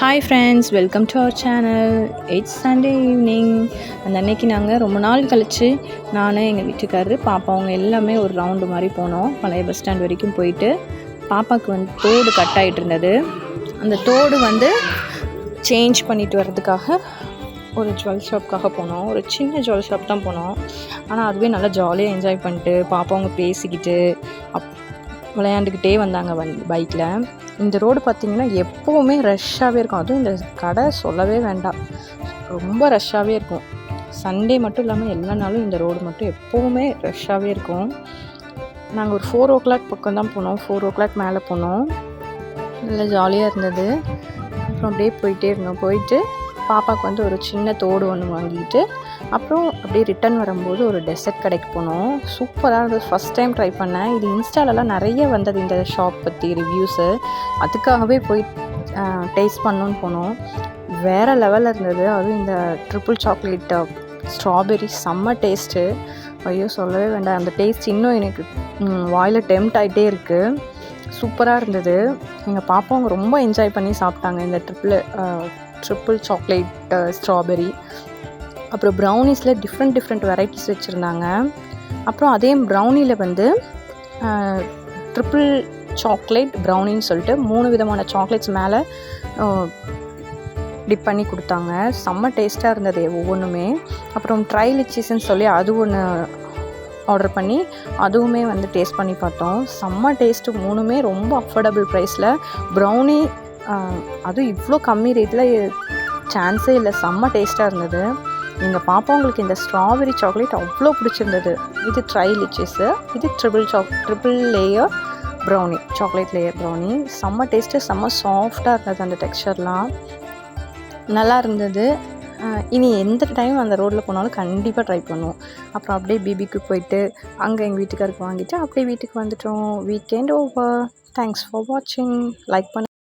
Hi friends, welcome to our channel. It's Sunday evening. அந்த அன்னைக்கு நாங்கள் ரொம்ப நாள் கழித்து நான் எங்கள் வீட்டுக்காரரு பாப்பா அவங்க எல்லாமே ஒரு ரவுண்டு மாதிரி போனோம். பழைய பஸ் ஸ்டாண்ட் வரைக்கும் போயிட்டு பாப்பாவுக்கு வந்து தோடு கட் ஆகிட்டு இருந்தது. அந்த தோடு வந்து சேஞ்ச் பண்ணிட்டு வர்றதுக்காக ஒரு ஜுவல் ஷாப்காக போனோம். ஒரு சின்ன ஜுவல் ஷாப் தான் போனோம். ஆனால் அதுவே நல்லா ஜாலியாக என்ஜாய் பண்ணிட்டு பாப்பாவங்க பேசிக்கிட்டு விளையாண்டுக்கிட்டே வந்தாங்க பைக்கில். இந்த ரோடு பார்த்திங்கன்னா எப்போவுமே ரஷ்ஷாகவே இருக்கும். அதுவும் இந்த கடை சொல்லவே வேண்டாம், ரொம்ப ரஷ்ஷாகவே இருக்கும். சண்டே மட்டும் இல்லாமல் எல்லா நாளும் இந்த ரோடு மட்டும் எப்போவுமே ரஷ்ஷாகவே இருக்கும். நாங்கள் ஒரு 4 o'clock பக்கம் தான் போனோம். 4 o'clock மேலே போனோம். நல்லா ஜாலியாக இருந்தது. அப்புறம் அப்படியே போயிட்டே இருந்தோம். போயிட்டு பாப்பாவுக்கு வந்து ஒரு சின்ன தோடு ஒன்று வாங்கிட்டு அப்புறம் அப்படியே ரிட்டன் வரும்போது ஒரு டெசர்ட் கடைக்கு போனோம். சூப்பராக இருந்தது. ஃபஸ்ட் டைம் ட்ரை பண்ணேன். இது இன்ஸ்டாலலாம் நிறைய வந்தது இந்த ஷாப் பற்றி ரிவ்யூஸு. அதுக்காகவே போய் டேஸ்ட் பண்ணணுன்னு போனோம். வேறு லெவலில் இருந்தது. அதுவும் இந்த ட்ரிபிள் சாக்லேட் ஸ்ட்ராபெரி செம்ம டேஸ்ட்டு. ஐயோ சொல்லவே வேண்டாம். அந்த டேஸ்ட் இன்னும் எனக்கு வாயில் டெம்ட் ஆகிட்டே இருக்குது. சூப்பராக இருந்தது. எங்கள் பாப்பாவங்க ரொம்ப என்ஜாய் பண்ணி சாப்பிட்டாங்க இந்த ட்ரிபிள் சாக்லேட் ஸ்ட்ராபெரி. அப்புறம் ப்ரௌனிஸில் டிஃப்ரெண்ட் வெரைட்டிஸ் வச்சுருந்தாங்க. அப்புறம் அதே ப்ரௌனியில் வந்து ட்ரிபிள் சாக்லேட் ப்ரௌனின்னு சொல்லிட்டு 3 விதமான சாக்லேட்ஸ் மேலே டிப் பண்ணி கொடுத்தாங்க. செம்ம டேஸ்ட்டாக இருந்தது ஒவ்வொன்றுமே. அப்புறம் ட்ரை லிச்சீஸ்ன்னு சொல்லி அது ஒன்று ஆர்டர் பண்ணி அதுவுமே வந்து டேஸ்ட் பண்ணி பார்த்தோம். செம்ம டேஸ்ட்டு. 3மே ரொம்ப அஃபோர்டபுள் ப்ரைஸில். ப்ரௌனி அதுவும் இவ்வளோ கம்மி ரேட்டில் சான்ஸே இல்லை. செம்ம டேஸ்ட்டாக இருந்தது. எங்கள் பாப்பாங்களுக்கு இந்த ஸ்ட்ராபெரி சாக்லேட் அவ்வளோ பிடிச்சிருந்தது. இது ட்ரை லிச்சீஸு, இது triple layer brownie, chocolate layer brownie. செம்ம டேஸ்ட்டு, செம்ம சாஃப்டாக இருந்தது. அந்த டெக்ஸ்சர்லாம் நல்லா இருந்தது. இனி எந்த டைம் அந்த ரோட்டில் போனாலும் கண்டிப்பாக ட்ரை பண்ணுவோம். அப்புறம் அப்படியே பிபிக்கு போயிட்டு அங்கே எங்கள் வீட்டுக்காருக்கு வாங்கிட்டு அப்படியே வீட்டுக்கு வந்துட்டோம். Weekend over. தேங்க்ஸ் ஃபார் வாட்சிங். லைக் பண்ணி